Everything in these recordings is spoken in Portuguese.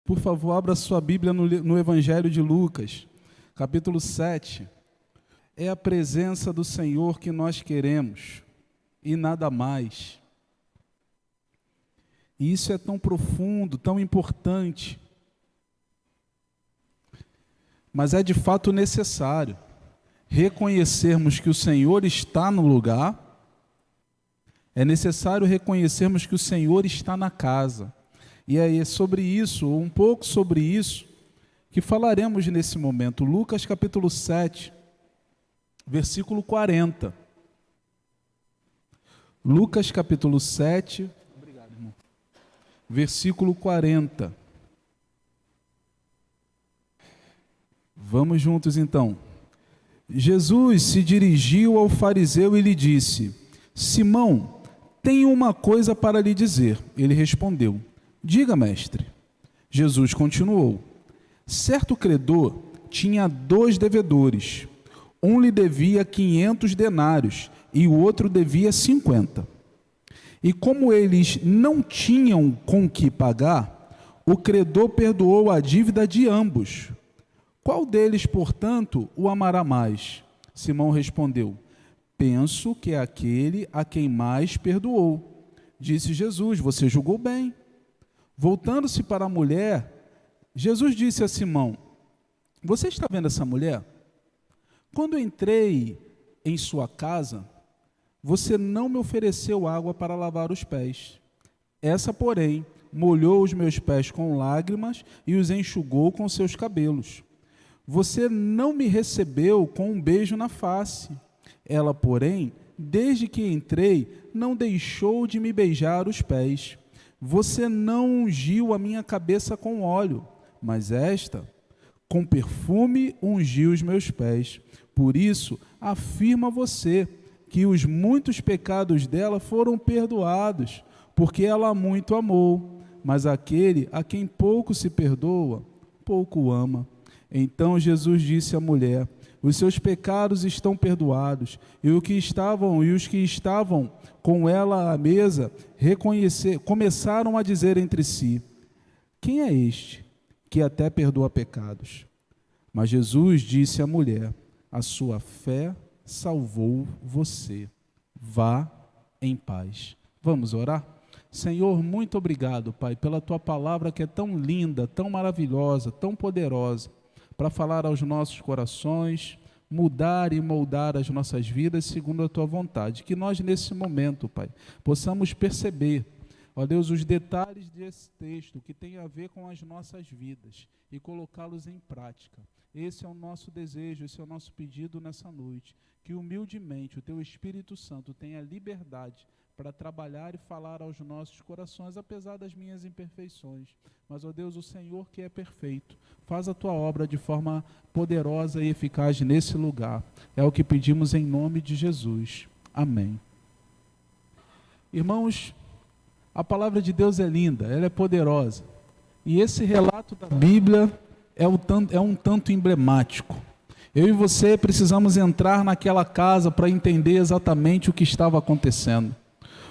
Por favor, abra sua Bíblia no Evangelho de Lucas, capítulo 7. É a presença do Senhor que nós queremos e nada mais. E isso é tão profundo, tão importante. Mas é de fato necessário reconhecermos que o Senhor está no lugar. É necessário reconhecermos que o Senhor está na casa. E é sobre isso, ou um pouco sobre isso, que falaremos nesse momento. Lucas capítulo 7, versículo 40. Lucas capítulo 7, obrigado, irmão. Versículo 40. Vamos juntos então. Jesus se dirigiu ao fariseu e lhe disse: Simão, tenho uma coisa para lhe dizer. Ele respondeu: Diga, mestre. Jesus continuou: Certo credor tinha 2 devedores. Um lhe devia 500 denários e o outro devia 50. E como eles não tinham com que pagar, o credor perdoou a dívida de ambos. Qual deles, portanto, o amará mais? Simão respondeu: Penso que é aquele a quem mais perdoou. Disse Jesus: Você julgou bem. Voltando-se para a mulher, Jesus disse a Simão: Você está vendo essa mulher? Quando entrei em sua casa, você não me ofereceu água para lavar os pés. Essa, porém, molhou os meus pés com lágrimas e os enxugou com seus cabelos. Você não me recebeu com um beijo na face. Ela, porém, desde que entrei, não deixou de me beijar os pés. Você não ungiu a minha cabeça com óleo, mas esta, com perfume, ungiu os meus pés. Por isso, afirma você que os muitos pecados dela foram perdoados, porque ela muito amou. Mas aquele a quem pouco se perdoa, pouco ama. Então Jesus disse à mulher: Os seus pecados estão perdoados. E os que estavam com ela à mesa começaram a dizer entre si: Quem é este que até perdoa pecados? Mas Jesus disse à mulher: A sua fé salvou você. Vá em paz. Vamos orar? Senhor, muito obrigado, Pai, pela Tua palavra que é tão linda, tão maravilhosa, tão poderosa, para falar aos nossos corações, mudar e moldar as nossas vidas segundo a Tua vontade. Que nós, nesse momento, Pai, possamos perceber, ó Deus, os detalhes desse texto que tem a ver com as nossas vidas e colocá-los em prática. Esse é o nosso desejo, esse é o nosso pedido nessa noite. Que humildemente o Teu Espírito Santo tenha liberdade para trabalhar e falar aos nossos corações, apesar das minhas imperfeições. Mas, ó Deus, o Senhor que é perfeito, faz a Tua obra de forma poderosa e eficaz nesse lugar. É o que pedimos em nome de Jesus. Amém. Irmãos, a palavra de Deus é linda, ela é poderosa. E esse relato da Bíblia é um tanto emblemático. Eu e você precisamos entrar naquela casa para entender exatamente o que estava acontecendo.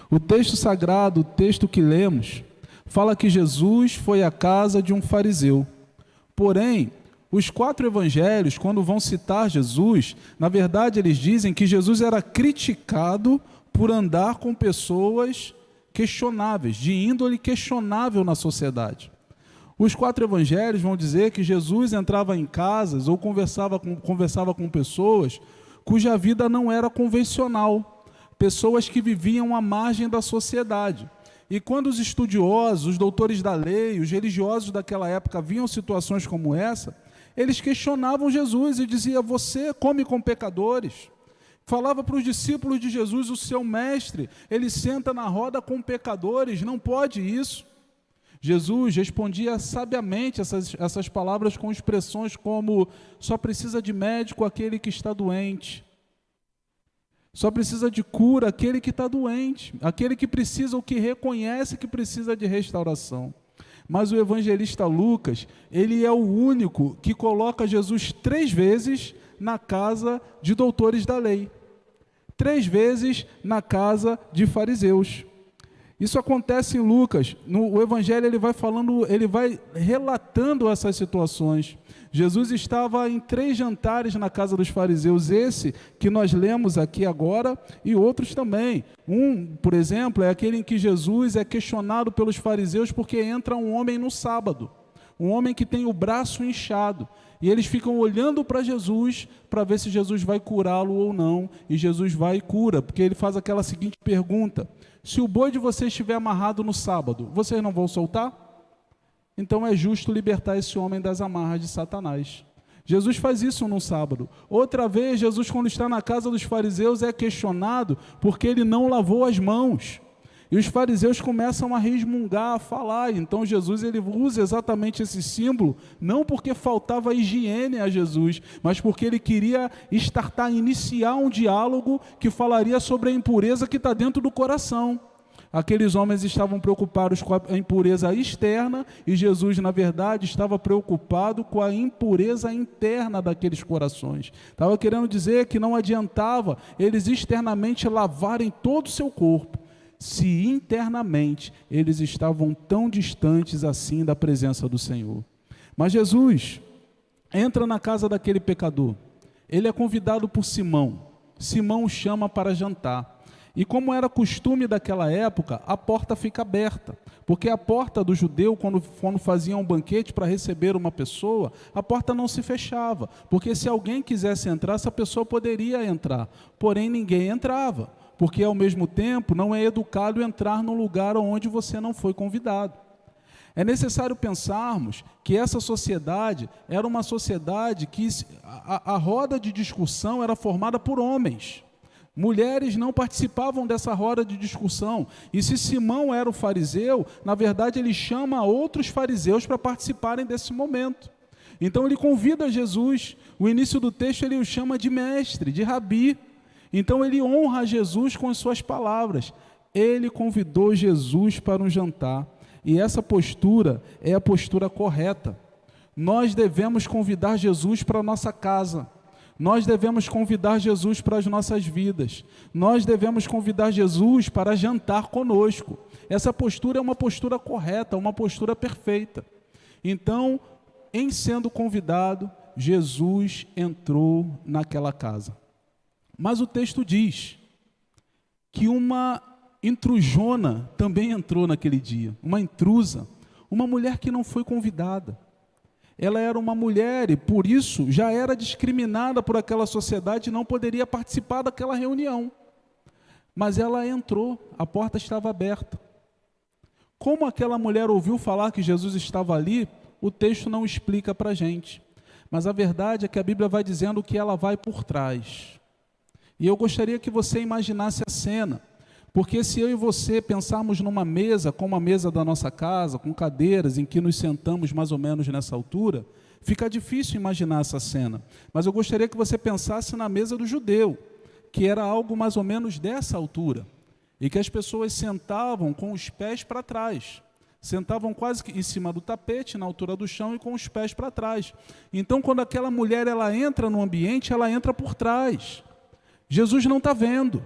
O texto sagrado, o texto que lemos, fala que Jesus foi à casa de um fariseu. Porém, os 4 evangelhos, quando vão citar Jesus, na verdade eles dizem que Jesus era criticado por andar com pessoas questionáveis, de índole questionável na sociedade. Os 4 evangelhos vão dizer que Jesus entrava em casas ou conversava com pessoas cuja vida não era convencional, pessoas que viviam à margem da sociedade. E quando os estudiosos, os doutores da lei, os religiosos daquela época viam situações como essa, eles questionavam Jesus e diziam: Você come com pecadores. Falava para os discípulos de Jesus: O seu mestre, ele senta na roda com pecadores, não pode isso. Jesus respondia sabiamente essas palavras com expressões como: Só precisa de médico aquele que está doente. Só precisa de cura aquele que está doente, aquele que precisa, ou que reconhece que precisa de restauração. Mas o evangelista Lucas, ele é o único que coloca Jesus 3 vezes na casa de doutores da lei, 3 vezes na casa de fariseus. Isso acontece em Lucas. O Evangelho ele vai falando, ele vai relatando essas situações. Jesus estava em 3 jantares na casa dos fariseus, esse que nós lemos aqui agora e outros também. Por exemplo, é aquele em que Jesus é questionado pelos fariseus porque entra um homem no sábado, um homem que tem o braço inchado. E eles ficam olhando para Jesus para ver se Jesus vai curá-lo ou não. E Jesus vai e cura, porque ele faz aquela seguinte pergunta: se o boi de vocês estiver amarrado no sábado, vocês não vão soltar? Então é justo libertar esse homem das amarras de Satanás. Jesus faz isso no sábado. Outra vez, Jesus, quando está na casa dos fariseus, é questionado porque ele não lavou as mãos. E os fariseus começam a resmungar, a falar. Então Jesus ele usa exatamente esse símbolo, não porque faltava higiene a Jesus, mas porque ele queria iniciar um diálogo que falaria sobre a impureza que está dentro do coração. Aqueles homens estavam preocupados com a impureza externa e Jesus, na verdade, estava preocupado com a impureza interna daqueles corações. Estava querendo dizer que não adiantava eles externamente lavarem todo o seu corpo, se internamente eles estavam tão distantes assim da presença do Senhor. Mas Jesus entra na casa daquele pecador. Ele é convidado por Simão. Simão o chama para jantar. E como era costume daquela época, a porta fica aberta. Porque a porta do judeu, quando faziam um banquete para receber uma pessoa, a porta não se fechava. Porque se alguém quisesse entrar, essa pessoa poderia entrar. Porém, ninguém entrava. Porque, ao mesmo tempo, não é educado entrar num lugar onde você não foi convidado. É necessário pensarmos que essa sociedade era uma sociedade que a roda de discussão era formada por homens. Mulheres não participavam dessa roda de discussão. E se Simão era o fariseu, na verdade ele chama outros fariseus para participarem desse momento. Então ele convida Jesus. O início do texto ele o chama de mestre, de rabi. Então ele honra Jesus com as suas palavras. Ele convidou Jesus para um jantar. E essa postura é a postura correta. Nós devemos convidar Jesus para a nossa casa. Nós devemos convidar Jesus para as nossas vidas. Nós devemos convidar Jesus para jantar conosco. Essa postura é uma postura correta, uma postura perfeita. Então, em sendo convidado, Jesus entrou naquela casa. Mas o texto diz que uma intrujona também entrou naquele dia, uma intrusa, uma mulher que não foi convidada. Ela era uma mulher e por isso já era discriminada por aquela sociedade e não poderia participar daquela reunião. Mas ela entrou, a porta estava aberta. Como aquela mulher ouviu falar que Jesus estava ali, o texto não explica para a gente. Mas a verdade é que a Bíblia vai dizendo que ela vai por trás. E eu gostaria que você imaginasse a cena, porque se eu e você pensarmos numa mesa, como a mesa da nossa casa, com cadeiras em que nos sentamos mais ou menos nessa altura, fica difícil imaginar essa cena. Mas eu gostaria que você pensasse na mesa do judeu, que era algo mais ou menos dessa altura, e que as pessoas sentavam com os pés para trás. Sentavam quase que em cima do tapete, na altura do chão e com os pés para trás. Então, quando aquela mulher ela entra no ambiente, ela entra por trás. Jesus não está vendo.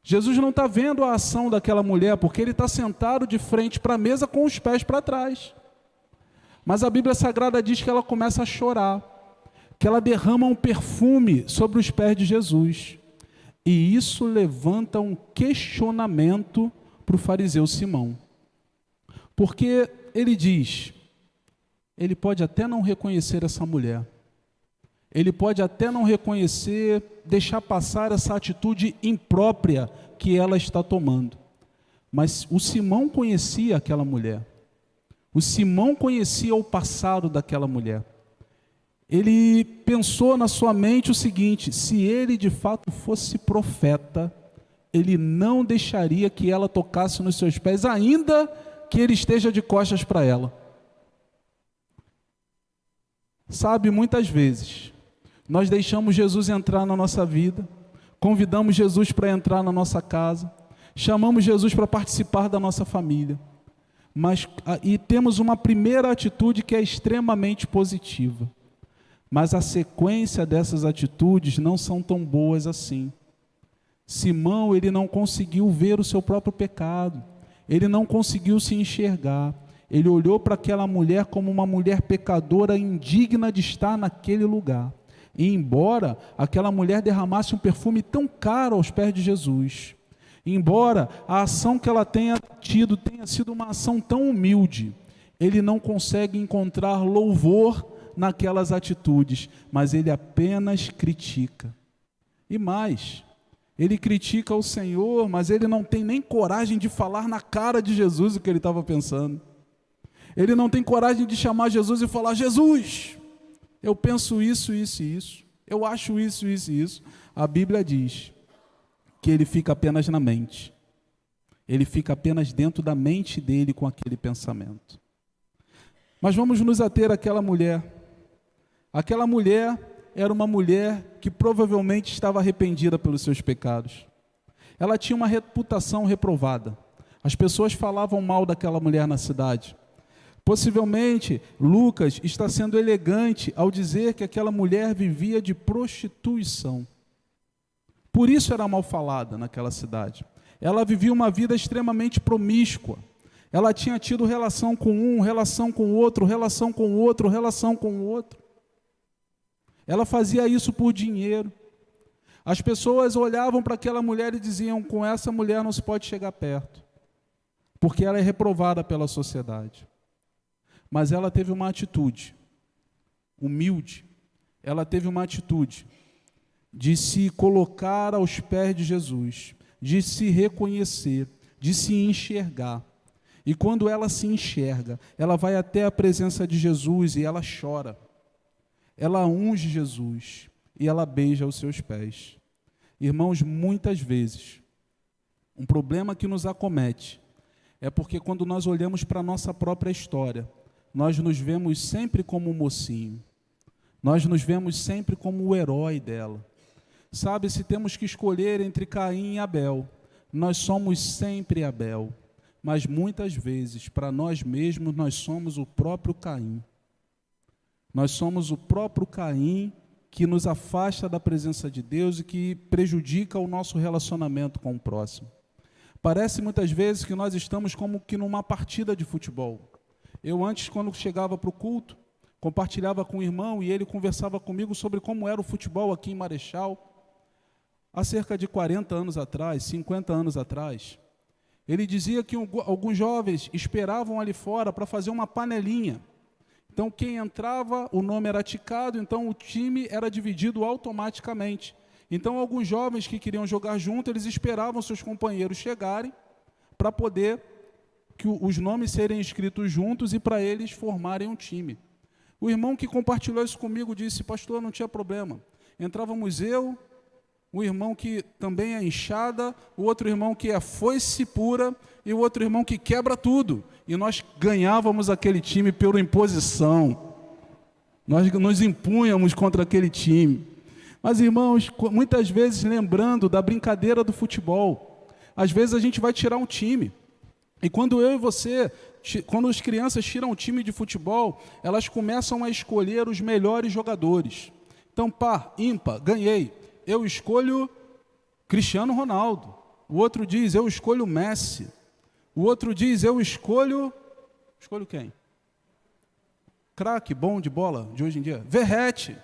Jesus não está vendo a ação daquela mulher, porque ele está sentado de frente para a mesa com os pés para trás. Mas a Bíblia Sagrada diz que ela começa a chorar, que ela derrama um perfume sobre os pés de Jesus. E isso levanta um questionamento para o fariseu Simão. Porque ele diz, ele pode até não reconhecer essa mulher. Ele pode até não reconhecer, deixar passar essa atitude imprópria que ela está tomando. Mas o Simão conhecia aquela mulher. O Simão conhecia o passado daquela mulher. Ele pensou na sua mente o seguinte: se ele de fato fosse profeta, ele não deixaria que ela tocasse nos seus pés, ainda que ele esteja de costas para ela. Sabe, muitas vezes nós deixamos Jesus entrar na nossa vida, convidamos Jesus para entrar na nossa casa, chamamos Jesus para participar da nossa família, e temos uma primeira atitude que é extremamente positiva, mas a sequência dessas atitudes não são tão boas assim. Simão, ele não conseguiu ver o seu próprio pecado, ele não conseguiu se enxergar, ele olhou para aquela mulher como uma mulher pecadora, indigna de estar naquele lugar. E embora aquela mulher derramasse um perfume tão caro aos pés de Jesus, embora a ação que ela tenha tido tenha sido uma ação tão humilde, ele não consegue encontrar louvor naquelas atitudes, mas ele apenas critica. E mais, ele critica o Senhor, mas ele não tem nem coragem de falar na cara de Jesus o que ele estava pensando. Ele não tem coragem de chamar Jesus e falar: Jesus, eu penso isso, isso e isso, eu acho isso, isso e isso. A Bíblia diz que ele fica apenas na mente, ele fica apenas dentro da mente dele com aquele pensamento. Mas vamos nos ater àquela mulher. Aquela mulher era uma mulher que provavelmente estava arrependida pelos seus pecados. Ela tinha uma reputação reprovada. As pessoas falavam mal daquela mulher na cidade. Possivelmente, Lucas está sendo elegante ao dizer que aquela mulher vivia de prostituição. Por isso era mal falada naquela cidade. Ela vivia uma vida extremamente promíscua. Ela tinha tido relação com um, relação com o outro, relação com o outro, relação com o outro. Ela fazia isso por dinheiro. As pessoas olhavam para aquela mulher e diziam: com essa mulher não se pode chegar perto, porque ela é reprovada pela sociedade. Mas ela teve uma atitude humilde, ela teve uma atitude de se colocar aos pés de Jesus, de se reconhecer, de se enxergar. E quando ela se enxerga, ela vai até a presença de Jesus e ela chora. Ela unge Jesus e ela beija os seus pés. Irmãos, muitas vezes, um problema que nos acomete é porque quando nós olhamos para a nossa própria história, nós nos vemos sempre como o mocinho, nós nos vemos sempre como o herói dela. Sabe, se temos que escolher entre Caim e Abel, nós somos sempre Abel, mas muitas vezes, para nós mesmos, nós somos o próprio Caim. Nós somos o próprio Caim que nos afasta da presença de Deus e que prejudica o nosso relacionamento com o próximo. Parece muitas vezes que nós estamos como que numa partida de futebol. Eu antes, quando chegava para o culto, compartilhava com o irmão e ele conversava comigo sobre como era o futebol aqui em Marechal. Há cerca de 40 anos atrás, 50 anos atrás, ele dizia que alguns jovens esperavam ali fora para fazer uma panelinha. Então, quem entrava, o nome era ticado, então o time era dividido automaticamente. Então, alguns jovens que queriam jogar junto, eles esperavam seus companheiros chegarem para poder que os nomes serem escritos juntos e para eles formarem um time. O irmão que compartilhou isso comigo disse: pastor, não tinha problema. Entrávamos eu, um irmão que também é enxada, o outro irmão que é foice pura e o outro irmão que quebra tudo. E nós ganhávamos aquele time pela imposição. Nós nos impunhamos contra aquele time. Mas, irmãos, muitas vezes lembrando da brincadeira do futebol, às vezes a gente vai tirar um time. E quando eu e você, quando as crianças tiram um time de futebol, elas começam a escolher os melhores jogadores. Então, par, ímpar, ganhei. Eu escolho Cristiano Ronaldo. O outro diz: eu escolho Messi. O outro diz: eu escolho quem? Craque, bom de bola de hoje em dia. Verratti.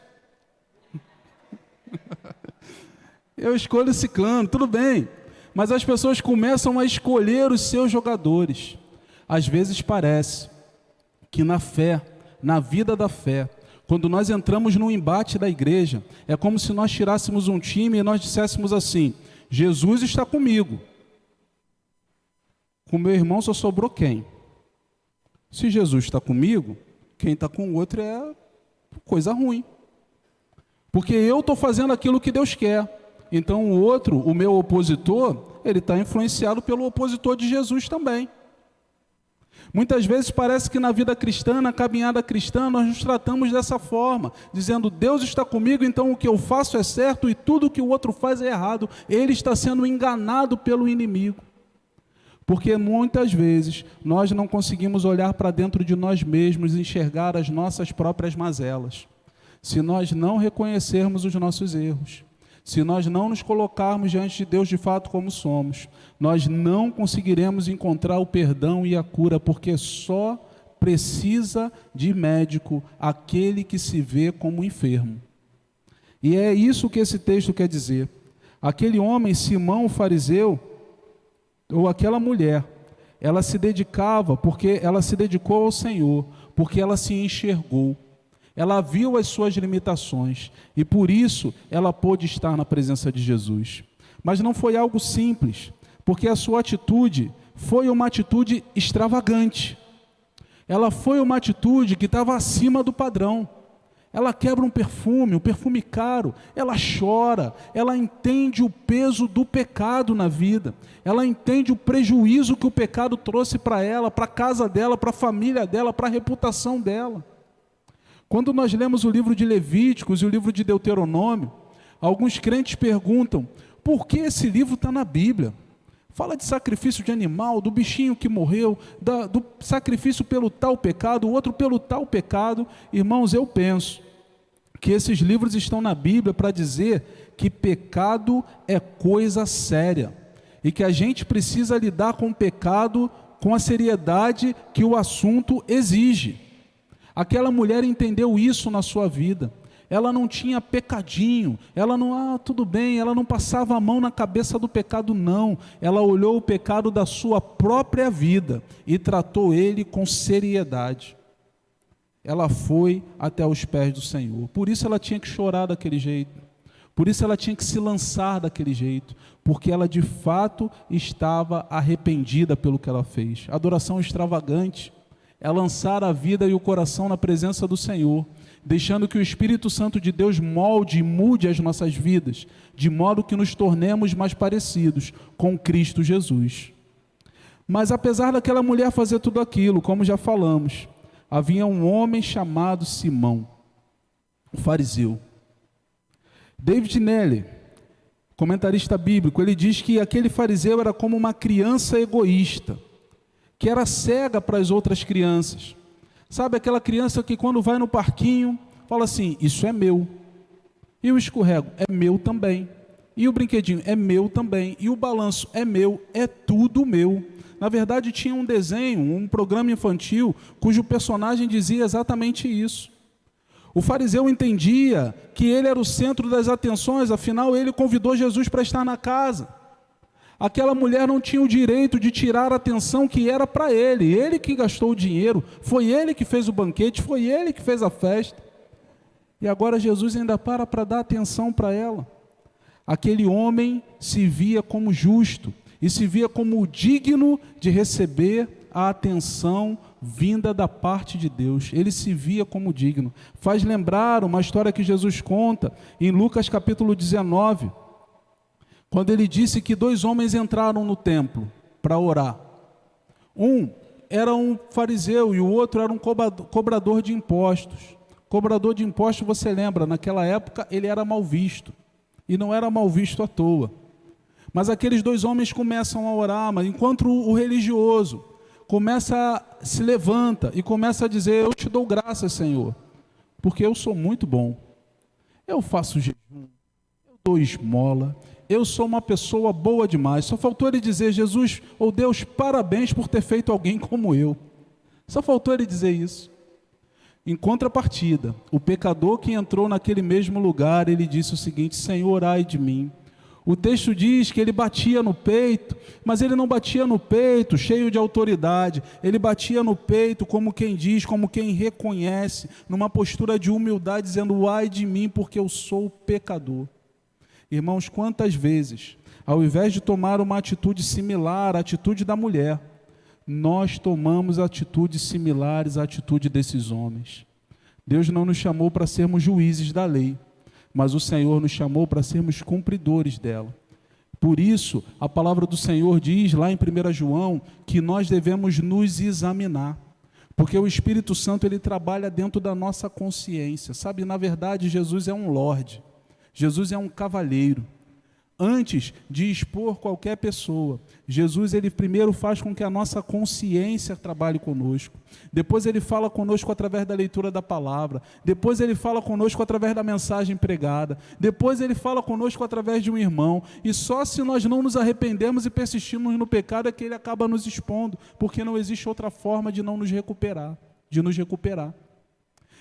Eu escolho ciclano, tudo bem. Mas as pessoas começam a escolher os seus jogadores. Às vezes parece que na fé, na vida da fé, quando nós entramos no embate da igreja, é como se nós tirássemos um time e nós disséssemos assim: Jesus está comigo. Com meu irmão só sobrou quem? Se Jesus está comigo, quem está com o outro é coisa ruim. Porque eu estou fazendo aquilo que Deus quer. Então o outro, o meu opositor, ele está influenciado pelo opositor de Jesus também. Muitas vezes parece que na vida cristã, na caminhada cristã, nós nos tratamos dessa forma, dizendo: Deus está comigo, então o que eu faço é certo e tudo o que o outro faz é errado. Ele está sendo enganado pelo inimigo. Porque muitas vezes nós não conseguimos olhar para dentro de nós mesmos e enxergar as nossas próprias mazelas. Se nós não reconhecermos os nossos erros, Se nós não nos colocarmos diante de Deus de fato como somos, nós não conseguiremos encontrar o perdão e a cura, porque só precisa de médico aquele que se vê como enfermo. E é isso que esse texto quer dizer. Aquele homem, Simão, o fariseu, ou aquela mulher, ela se dedicou ao Senhor, porque ela se enxergou. Ela viu as suas limitações e por isso ela pôde estar na presença de Jesus. Mas não foi algo simples, porque a sua atitude foi uma atitude extravagante. Ela foi uma atitude que estava acima do padrão. Ela quebra um perfume caro, ela chora, ela entende o peso do pecado na vida, ela entende o prejuízo que o pecado trouxe para ela, para a casa dela, para a família dela, para a reputação dela. Quando nós lemos o livro de Levíticos e o livro de Deuteronômio, alguns crentes perguntam, por que esse livro está na Bíblia? Fala de sacrifício de animal, do bichinho que morreu, do sacrifício pelo tal pecado, o outro pelo tal pecado. Irmãos, eu penso que esses livros estão na Bíblia para dizer que pecado é coisa séria e que a gente precisa lidar com o pecado com a seriedade que o assunto exige. Aquela mulher entendeu isso na sua vida. Ela não tinha pecadinho, ela não, tudo bem, ela não passava a mão na cabeça do pecado, não. Ela olhou o pecado da sua própria vida e tratou ele com seriedade. Ela foi até os pés do Senhor. Por isso ela tinha que chorar daquele jeito. Por isso ela tinha que se lançar daquele jeito. Porque ela de fato estava arrependida pelo que ela fez. Adoração extravagante é lançar a vida e o coração na presença do Senhor, deixando que o Espírito Santo de Deus molde e mude as nossas vidas, de modo que nos tornemos mais parecidos com Cristo Jesus. Mas apesar daquela mulher fazer tudo aquilo, como já falamos, havia um homem chamado Simão, o fariseu. David Nelly, comentarista bíblico, ele diz que aquele fariseu era como uma criança egoísta, que era cega para as outras crianças. Sabe aquela criança que quando vai no parquinho, fala assim, isso é meu. E o escorrego é meu também. E o brinquedinho é meu também. E o balanço é meu, é tudo meu. Na verdade tinha um desenho, um programa infantil, cujo personagem dizia exatamente isso. O fariseu entendia que ele era o centro das atenções, afinal ele convidou Jesus para estar na casa. Aquela mulher não tinha o direito de tirar a atenção que era para ele que gastou o dinheiro, foi ele que fez o banquete, foi ele que fez a festa. E agora Jesus ainda para dar atenção para ela. Aquele homem se via como justo e se via como digno de receber a atenção vinda da parte de Deus. Ele se via como digno. Faz lembrar uma história que Jesus conta em Lucas capítulo 19, quando ele disse que 2 homens entraram no templo para orar. Um era um fariseu e o outro era um cobrador de impostos. Cobrador de impostos, você lembra, naquela época ele era mal visto. E não era mal visto à toa. Mas aqueles 2 homens começam a orar, mas enquanto o religioso se levanta e começa a dizer, eu te dou graças, Senhor, porque eu sou muito bom. Eu faço jejum, eu dou esmola, eu sou uma pessoa boa demais. Só faltou ele dizer, Jesus, ou Deus, parabéns por ter feito alguém como eu. Só faltou ele dizer isso. Em contrapartida, o pecador que entrou naquele mesmo lugar, ele disse o seguinte, Senhor, ai de mim. O texto diz que ele batia no peito, mas ele não batia no peito cheio de autoridade, ele batia no peito como quem diz, como quem reconhece, numa postura de humildade, dizendo, ai de mim, porque eu sou pecador. Irmãos, quantas vezes, ao invés de tomar uma atitude similar à atitude da mulher, nós tomamos atitudes similares à atitude desses homens. Deus não nos chamou para sermos juízes da lei, mas o Senhor nos chamou para sermos cumpridores dela. Por isso, a palavra do Senhor diz lá em 1 João, que nós devemos nos examinar, porque o Espírito Santo ele trabalha dentro da nossa consciência. Sabe, na verdade, Jesus é um lorde, Jesus é um cavalheiro. Antes de expor qualquer pessoa, Jesus, ele primeiro faz com que a nossa consciência trabalhe conosco. Depois ele fala conosco através da leitura da palavra. Depois ele fala conosco através da mensagem pregada. Depois ele fala conosco através de um irmão. E só se nós não nos arrependermos e persistirmos no pecado é que ele acaba nos expondo, porque não existe outra forma de não nos recuperar, de nos recuperar.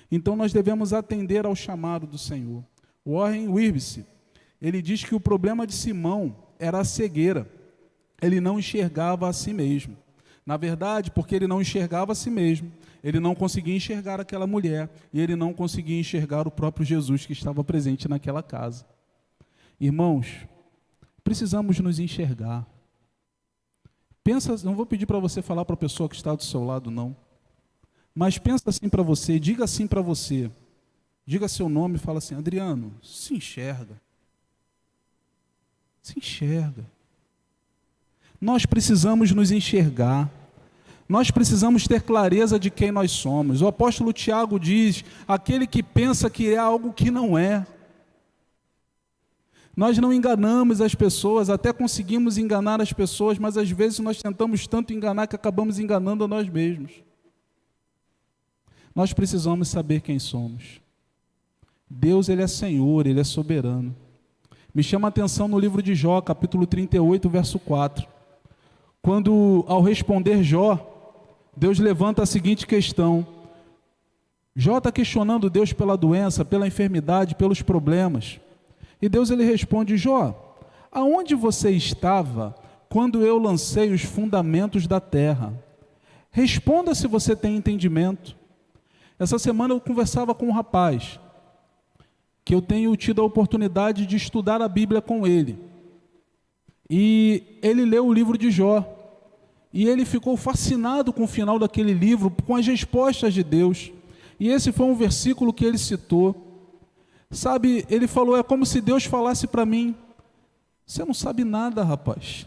Então nós devemos atender ao chamado do Senhor. Warren Wiersbe, ele diz que o problema de Simão era a cegueira. Ele não enxergava a si mesmo. Na verdade, porque ele não enxergava a si mesmo, ele não conseguia enxergar aquela mulher e ele não conseguia enxergar o próprio Jesus que estava presente naquela casa. Irmãos, precisamos nos enxergar. Pensa, não vou pedir para você falar para a pessoa que está do seu lado, não. Mas pensa assim para você, diga assim para você. Diga seu nome e fala assim: Adriano, se enxerga. Se enxerga. Nós precisamos nos enxergar. Nós precisamos ter clareza de quem nós somos. O apóstolo Tiago diz: aquele que pensa que é algo que não é. Nós não enganamos as pessoas, até conseguimos enganar as pessoas, mas às vezes nós tentamos tanto enganar que acabamos enganando a nós mesmos. Nós precisamos saber quem somos. Deus, ele é Senhor, ele é soberano. Me chama a atenção no livro de Jó, capítulo 38, verso 4. Quando, ao responder Jó, Deus levanta a seguinte questão. Jó está questionando Deus pela doença, pela enfermidade, pelos problemas. E Deus, ele responde: Jó, aonde você estava quando eu lancei os fundamentos da terra? Responda se você tem entendimento. Essa semana eu conversava com um rapaz, que eu tenho tido a oportunidade de estudar a Bíblia com ele. E ele leu o livro de Jó. E ele ficou fascinado com o final daquele livro, com as respostas de Deus. E esse foi um versículo que ele citou. Sabe, ele falou: é como se Deus falasse para mim: você não sabe nada, rapaz.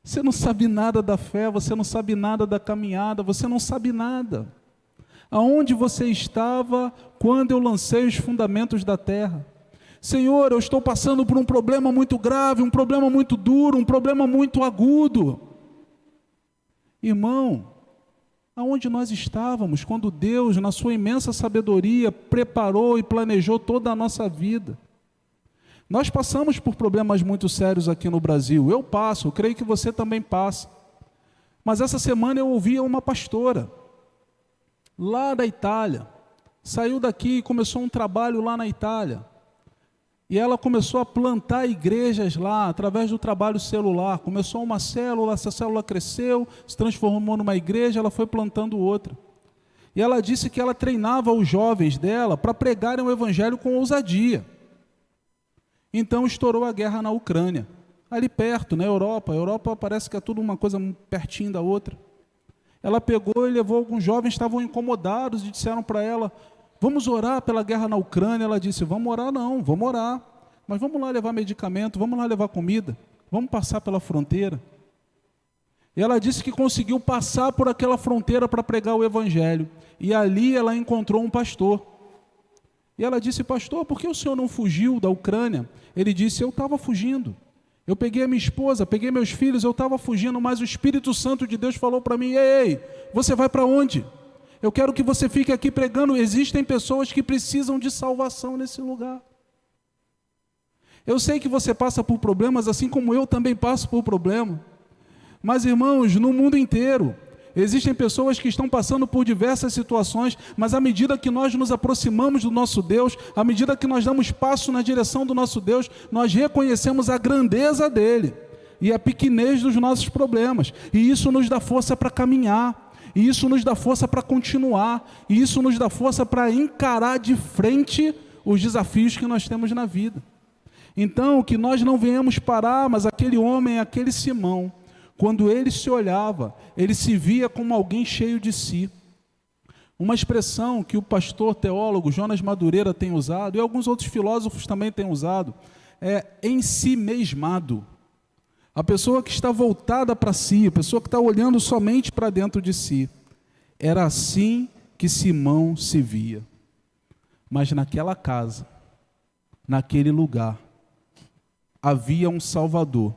Você não sabe nada da fé, você não sabe nada da caminhada, você não sabe nada. Aonde você estava quando eu lancei os fundamentos da terra? Senhor, eu estou passando por um problema muito grave, um problema muito duro, um problema muito agudo. Irmão, aonde nós estávamos quando Deus, na sua imensa sabedoria, preparou e planejou toda a nossa vida? Nós passamos por problemas muito sérios aqui no Brasil. Eu passo, eu creio que você também passa. Mas essa semana eu ouvi uma pastora lá da Itália, saiu daqui e começou um trabalho lá na Itália, e ela começou a plantar igrejas lá, através do trabalho celular. Começou uma célula, essa célula cresceu, se transformou numa igreja, ela foi plantando outra, e ela disse que ela treinava os jovens dela para pregarem o evangelho com ousadia. Então estourou a guerra na Ucrânia, ali perto, na Europa. A Europa parece que é tudo uma coisa pertinho da outra. Ela pegou e levou alguns jovens, estavam incomodados e disseram para ela: vamos orar pela guerra na Ucrânia. Ela disse: vamos orar não, vamos orar, mas vamos lá levar medicamento, vamos lá levar comida, vamos passar pela fronteira. E ela disse que conseguiu passar por aquela fronteira para pregar o evangelho, e ali ela encontrou um pastor. E ela disse: pastor, por que o senhor não fugiu da Ucrânia? Ele disse: eu estava fugindo. Eu peguei a minha esposa, peguei meus filhos, eu estava fugindo, mas o Espírito Santo de Deus falou para mim: ei, você vai para onde? Eu quero que você fique aqui pregando. Existem pessoas que precisam de salvação nesse lugar. Eu sei que você passa por problemas, assim como eu também passo por problema. Mas, irmãos, no mundo inteiro, existem pessoas que estão passando por diversas situações, mas à medida que nós nos aproximamos do nosso Deus, à medida que nós damos passo na direção do nosso Deus, nós reconhecemos a grandeza dEle e a pequenez dos nossos problemas. E isso nos dá força para caminhar, e isso nos dá força para continuar, e isso nos dá força para encarar de frente os desafios que nós temos na vida. Então, que nós não venhamos parar, mas aquele homem, aquele Simão, quando ele se olhava, ele se via como alguém cheio de si. Uma expressão que o pastor teólogo Jonas Madureira tem usado, e alguns outros filósofos também têm usado, é ensimesmado. A pessoa que está voltada para si, a pessoa que está olhando somente para dentro de si. Era assim que Simão se via. Mas naquela casa, naquele lugar, havia um Salvador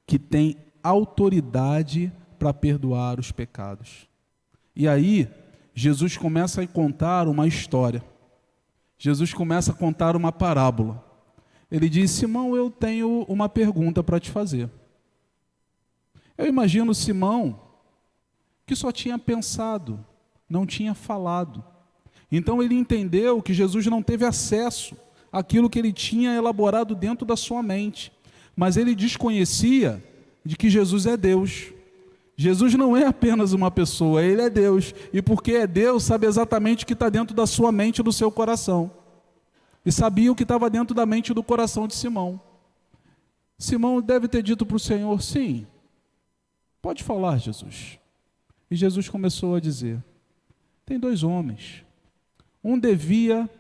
que tem autoridade para perdoar os pecados. E aí, Jesus começa a contar uma história. Jesus começa a contar uma parábola. Ele diz: Simão, eu tenho uma pergunta para te fazer. Eu imagino Simão, que só tinha pensado, não tinha falado. Então ele entendeu que Jesus não teve acesso àquilo que ele tinha elaborado dentro da sua mente. Mas ele desconhecia de que Jesus é Deus. Jesus não é apenas uma pessoa, ele é Deus. E porque é Deus, sabe exatamente o que está dentro da sua mente e do seu coração. E sabia o que estava dentro da mente e do coração de Simão. Simão deve ter dito para o Senhor: sim, pode falar, Jesus. E Jesus começou a dizer: tem 2 homens. Um devia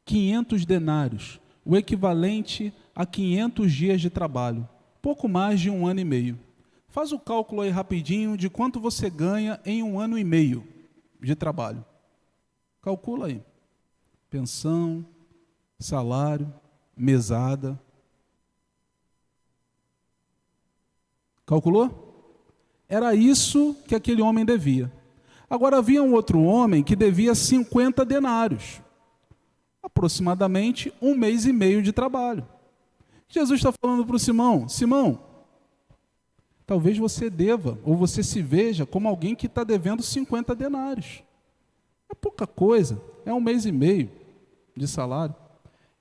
500 denários, o equivalente a 500 dias de trabalho, pouco mais de 1 ano e meio. Faz o cálculo aí rapidinho de quanto você ganha em 1 ano e meio de trabalho. Calcula aí. Pensão, salário, mesada. Calculou? Era isso que aquele homem devia. Agora havia um outro homem que devia 50 denários. Aproximadamente 1 mês e meio de trabalho. Jesus está falando para o Simão: Simão, talvez você deva, ou você se veja como alguém que está devendo 50 denários. É pouca coisa, é 1 mês e meio de salário.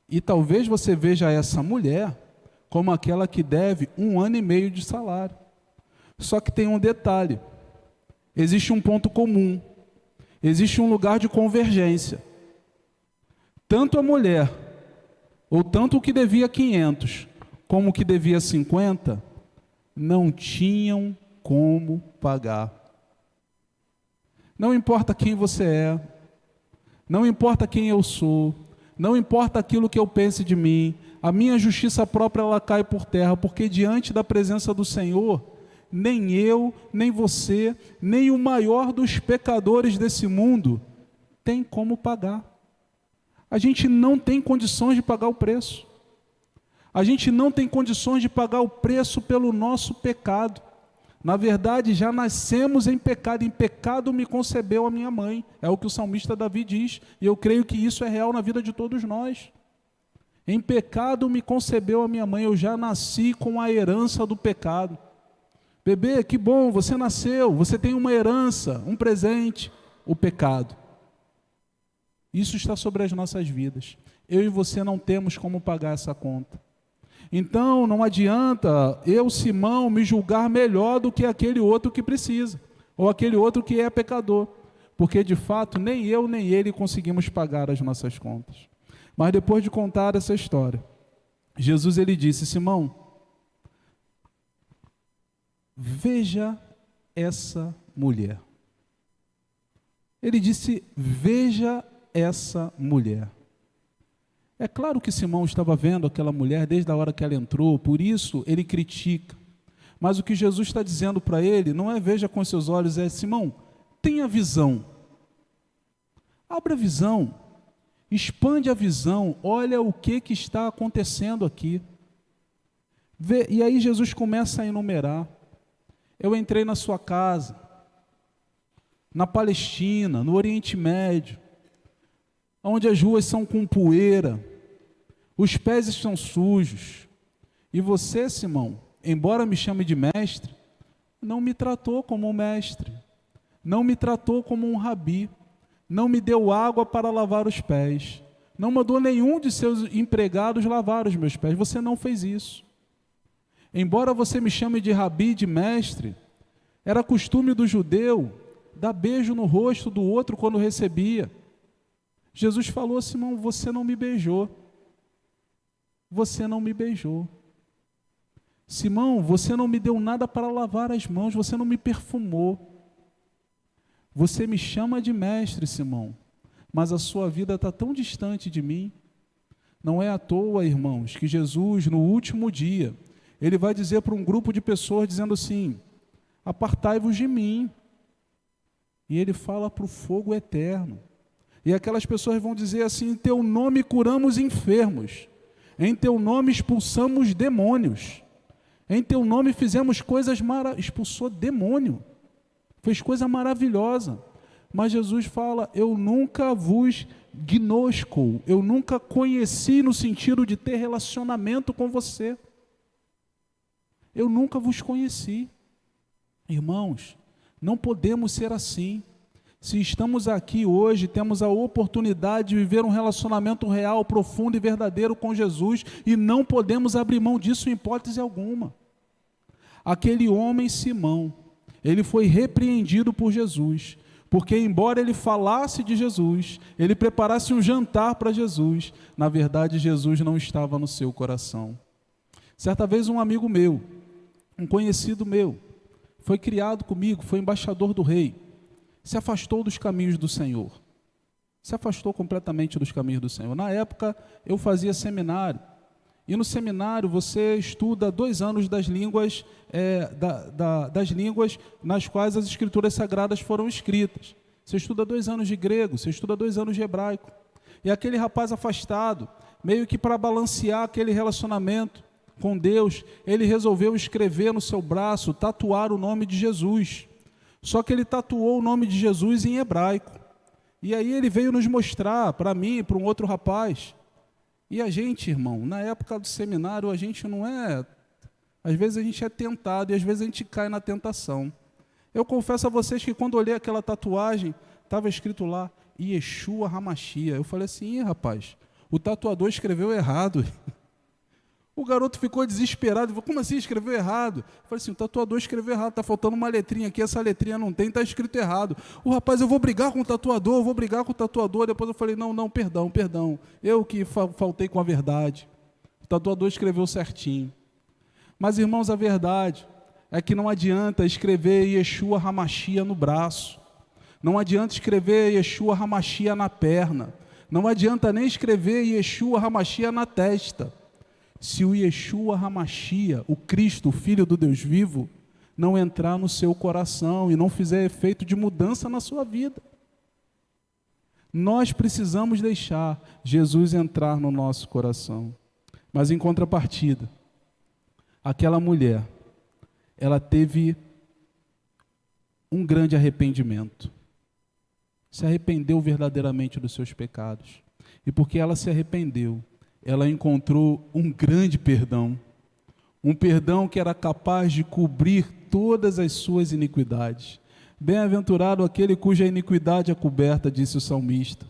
E talvez você veja essa mulher como aquela que deve 1 ano e meio de salário. Só que tem um detalhe: existe um ponto comum, existe um lugar de convergência. Tanto a mulher, ou tanto o que devia 500, como o que devia 50, não tinham como pagar. Não importa quem você é, não importa quem eu sou, não importa aquilo que eu pense de mim, a minha justiça própria ela cai por terra, porque diante da presença do Senhor, nem eu, nem você, nem o maior dos pecadores desse mundo tem como pagar. A gente não tem condições de pagar o preço. A gente não tem condições de pagar o preço pelo nosso pecado. Na verdade, já nascemos em pecado me concebeu a minha mãe. É o que o salmista Davi diz, e eu creio que isso é real na vida de todos nós. Em pecado me concebeu a minha mãe, eu já nasci com a herança do pecado. Bebê, que bom, você nasceu, você tem uma herança, um presente, o pecado. Isso está sobre as nossas vidas. Eu e você não temos como pagar essa conta. Então, não adianta eu, Simão, me julgar melhor do que aquele outro que precisa, ou aquele outro que é pecador, porque de fato nem eu nem ele conseguimos pagar as nossas contas. Mas depois de contar essa história, Jesus ele disse: Simão, veja essa mulher. Ele disse: veja essa mulher. É claro que Simão estava vendo aquela mulher desde a hora que ela entrou, por isso ele critica. Mas o que Jesus está dizendo para ele não é veja com seus olhos, é: Simão, tenha visão. Abra a visão, expande a visão, olha o que está acontecendo aqui. E aí Jesus começa a enumerar. Eu entrei na sua casa, na Palestina, no Oriente Médio, onde as ruas são com poeira, os pés estão sujos, e você, Simão, embora me chame de mestre, não me tratou como um mestre, não me tratou como um rabi, não me deu água para lavar os pés, não mandou nenhum de seus empregados lavar os meus pés, você não fez isso. Embora você me chame de rabi, de mestre, era costume do judeu dar beijo no rosto do outro quando recebia. Jesus falou: Simão, você não me beijou. Você não me beijou. Simão, você não me deu nada para lavar as mãos, você não me perfumou. Você me chama de mestre, Simão, mas a sua vida está tão distante de mim. Não é à toa, irmãos, que Jesus, no último dia, ele vai dizer para um grupo de pessoas, dizendo assim: apartai-vos de mim. E ele fala para o fogo eterno. E aquelas pessoas vão dizer assim: em teu nome curamos enfermos. em teu nome expulsamos demônios, em teu nome fizemos coisas maravilhosas. Expulsou demônio, fez coisa maravilhosa. Mas Jesus fala, eu nunca vos gnosco, eu nunca conheci no sentido de ter relacionamento com você. Eu nunca vos conheci. Irmãos, não podemos ser assim. Se estamos aqui hoje, temos a oportunidade de viver um relacionamento real, profundo e verdadeiro com Jesus, e não podemos abrir mão disso em hipótese alguma. Aquele homem Simão, ele foi repreendido por Jesus, porque embora ele falasse de Jesus, ele preparasse um jantar para Jesus, na verdade Jesus não estava no seu coração. Certa vez um amigo meu, um conhecido meu, foi criado comigo, foi embaixador do rei, se afastou dos caminhos do Senhor, se afastou completamente dos caminhos do Senhor. Na época eu fazia seminário, e no seminário você estuda 2 anos das línguas, das línguas nas quais as escrituras sagradas foram escritas. Você estuda 2 anos de grego, você estuda 2 anos de hebraico. E aquele rapaz afastado, meio que para balancear aquele relacionamento com Deus, ele resolveu escrever no seu braço, tatuar o nome de Jesus. Só que ele tatuou o nome de Jesus em hebraico. E aí ele veio nos mostrar, para mim e para um outro rapaz. E a gente, irmão, na época do seminário, a gente não é... Às vezes a gente é tentado e às vezes a gente cai na tentação. Eu confesso a vocês que quando olhei aquela tatuagem, estava escrito lá, Yeshua HaMashiach. Eu falei assim, rapaz, o tatuador escreveu errado. O garoto ficou desesperado, falou, como assim escreveu errado? Eu falei assim, o tatuador escreveu errado, está faltando uma letrinha aqui, essa letrinha não tem, está escrito errado. O rapaz, eu vou brigar com o tatuador, Depois eu falei, não, perdão, eu que faltei com a verdade. O tatuador escreveu certinho. Mas, irmãos, a verdade é que não adianta escrever Yeshua HaMashiach no braço, não adianta escrever Yeshua HaMashiach na perna, não adianta nem escrever Yeshua HaMashiach na testa. Se o Yeshua HaMashiach, o Cristo, o Filho do Deus vivo, não entrar no seu coração e não fizer efeito de mudança na sua vida. Nós precisamos deixar Jesus entrar no nosso coração. Mas em contrapartida, aquela mulher, ela teve um grande arrependimento. Se arrependeu verdadeiramente dos seus pecados. E porque ela se arrependeu, ela encontrou um grande perdão, um perdão que era capaz de cobrir todas as suas iniquidades. Bem-aventurado aquele cuja iniquidade é coberta, disse o salmista.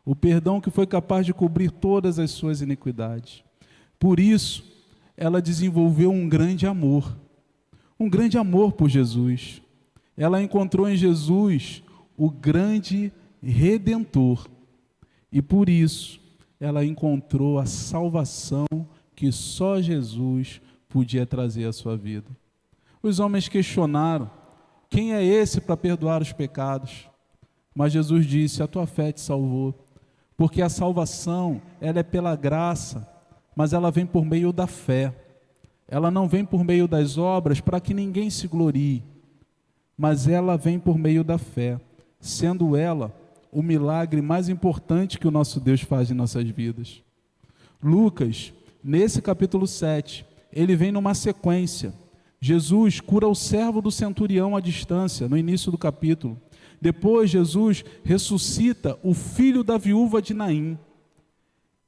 O perdão que foi capaz de cobrir todas as suas iniquidades. Por isso, ela desenvolveu um grande amor por Jesus. Ela encontrou em Jesus o grande Redentor. E por isso, ela encontrou a salvação que só Jesus podia trazer à sua vida. Os homens questionaram, quem é esse para perdoar os pecados? Mas Jesus disse, a tua fé te salvou. Porque a salvação, ela é pela graça, mas ela vem por meio da fé. Ela não vem por meio das obras para que ninguém se glorie, mas ela vem por meio da fé, sendo ela o milagre mais importante que o nosso Deus faz em nossas vidas. Lucas, nesse capítulo 7, ele vem numa sequência. Jesus cura o servo do centurião à distância, no início do capítulo. Depois, Jesus ressuscita o filho da viúva de Naim.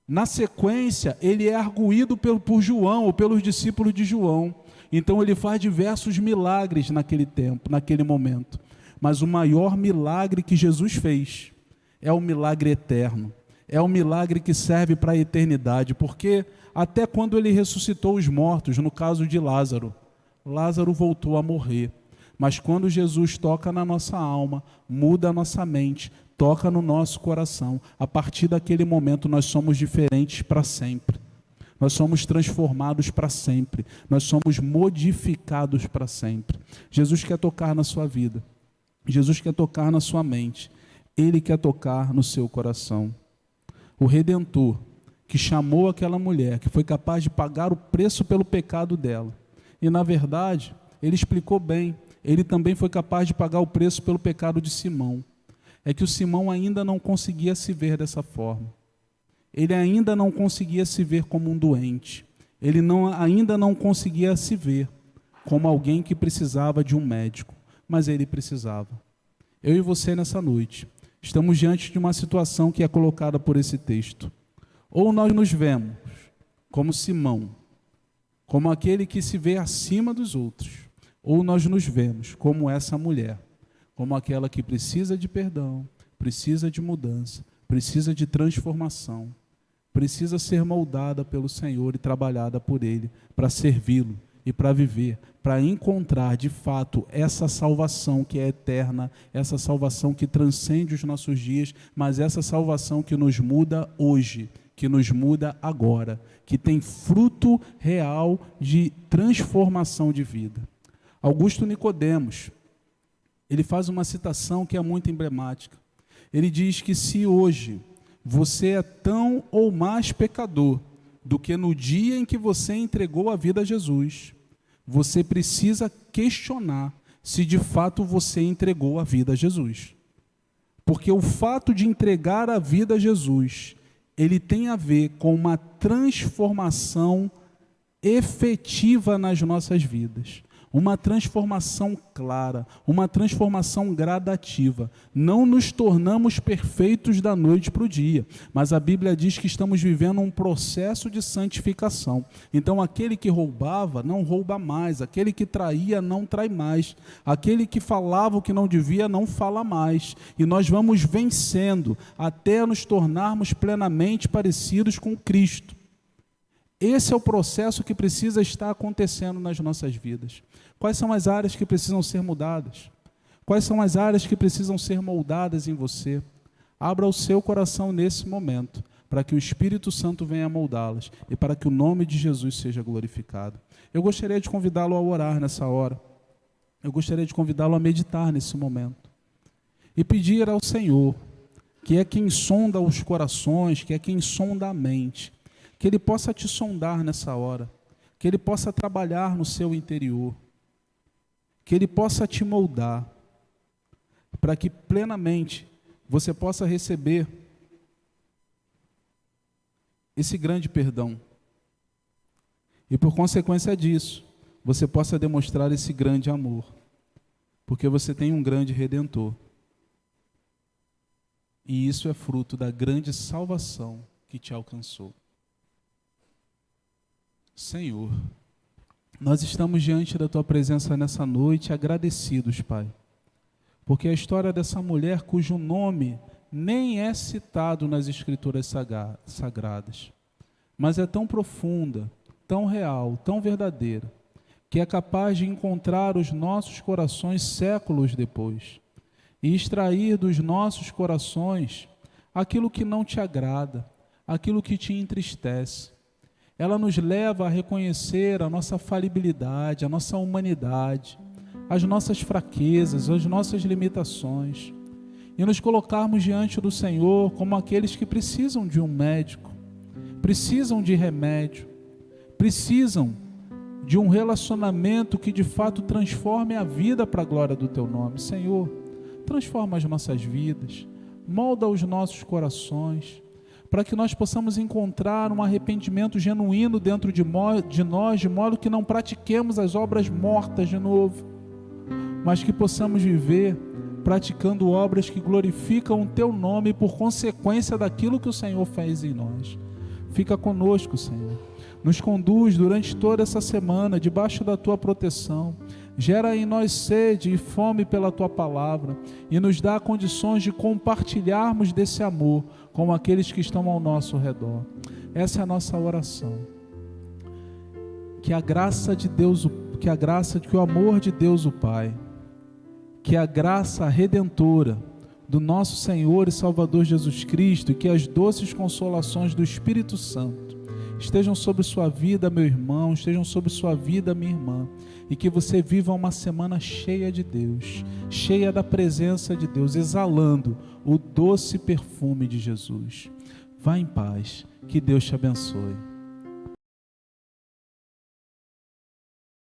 Na sequência, ele é arguído por João, ou pelos discípulos de João. Então, ele faz diversos milagres naquele tempo, naquele momento. Mas o maior milagre que Jesus fez é o milagre eterno. É o milagre que serve para a eternidade, porque até quando ele ressuscitou os mortos, no caso de Lázaro, Lázaro voltou a morrer. Mas quando Jesus toca na nossa alma, muda a nossa mente, toca no nosso coração, a partir daquele momento nós somos diferentes para sempre. Nós somos transformados para sempre. Nós somos modificados para sempre. Jesus quer tocar na sua vida. Jesus quer tocar na sua mente. Ele quer tocar no seu coração. O Redentor, que chamou aquela mulher, que foi capaz de pagar o preço pelo pecado dela. E na verdade, ele explicou bem, ele também foi capaz de pagar o preço pelo pecado de Simão. É que o Simão ainda não conseguia se ver dessa forma. Ele ainda não conseguia se ver como um doente. Ele ainda não conseguia se ver como alguém que precisava de um médico. Mas ele precisava. Eu e você nessa noite estamos diante de uma situação que é colocada por esse texto. Ou nós nos vemos como Simão, como aquele que se vê acima dos outros, ou nós nos vemos como essa mulher, como aquela que precisa de perdão, precisa de mudança, precisa de transformação, precisa ser moldada pelo Senhor e trabalhada por Ele para servi-lo e para viver, para encontrar de fato essa salvação que é eterna, essa salvação que transcende os nossos dias, mas essa salvação que nos muda hoje, que nos muda agora, que tem fruto real de transformação de vida. Augusto Nicodemos, ele faz uma citação que é muito emblemática. Ele diz que se hoje você é tão ou mais pecador do que no dia em que você entregou a vida a Jesus, você precisa questionar se de fato você entregou a vida a Jesus. Porque o fato de entregar a vida a Jesus, ele tem a ver com uma transformação efetiva nas nossas vidas. Uma transformação clara, uma transformação gradativa. Não nos tornamos perfeitos da noite para o dia, mas a Bíblia diz que estamos vivendo um processo de santificação. Então aquele que roubava, não rouba mais. Aquele que traía, não trai mais. Aquele que falava o que não devia, não fala mais. E nós vamos vencendo até nos tornarmos plenamente parecidos com Cristo. Esse é o processo que precisa estar acontecendo nas nossas vidas. Quais são as áreas que precisam ser mudadas? Quais são as áreas que precisam ser moldadas em você? Abra o seu coração nesse momento, para que o Espírito Santo venha moldá-las e para que o nome de Jesus seja glorificado. Eu gostaria de convidá-lo a orar nessa hora. Eu gostaria de convidá-lo a meditar nesse momento. E pedir ao Senhor, que é quem sonda os corações, que é quem sonda a mente, que Ele possa te sondar nessa hora, que Ele possa trabalhar no seu interior, que Ele possa te moldar, para que plenamente você possa receber esse grande perdão. E por consequência disso, você possa demonstrar esse grande amor, porque você tem um grande Redentor. E isso é fruto da grande salvação que te alcançou. Senhor, nós estamos diante da Tua presença nessa noite agradecidos, Pai, porque a história dessa mulher cujo nome nem é citado nas Escrituras sagradas, mas é tão profunda, tão real, tão verdadeira, que é capaz de encontrar os nossos corações séculos depois e extrair dos nossos corações aquilo que não te agrada, aquilo que te entristece. Ela nos leva a reconhecer a nossa falibilidade, a nossa humanidade, as nossas fraquezas, as nossas limitações, e nos colocarmos diante do Senhor como aqueles que precisam de um médico, precisam de remédio, precisam de um relacionamento que de fato transforme a vida para a glória do Teu nome. Senhor, transforma as nossas vidas, molda os nossos corações, para que nós possamos encontrar um arrependimento genuíno dentro de nós, de modo que não pratiquemos as obras mortas de novo, mas que possamos viver praticando obras que glorificam o Teu nome por consequência daquilo que o Senhor fez em nós. Fica conosco, Senhor. Nos conduz durante toda essa semana, debaixo da Tua proteção. Gera em nós sede e fome pela Tua palavra e nos dá condições de compartilharmos desse amor com aqueles que estão ao nosso redor. Essa é a nossa oração. Que a graça de Deus, que o amor de Deus o Pai, que a graça redentora do nosso Senhor e Salvador Jesus Cristo e que as doces consolações do Espírito Santo estejam sobre sua vida, meu irmão, estejam sobre sua vida, minha irmã, e que você viva uma semana cheia de Deus, cheia da presença de Deus, exalando o doce perfume de Jesus. Vá em paz, que Deus te abençoe.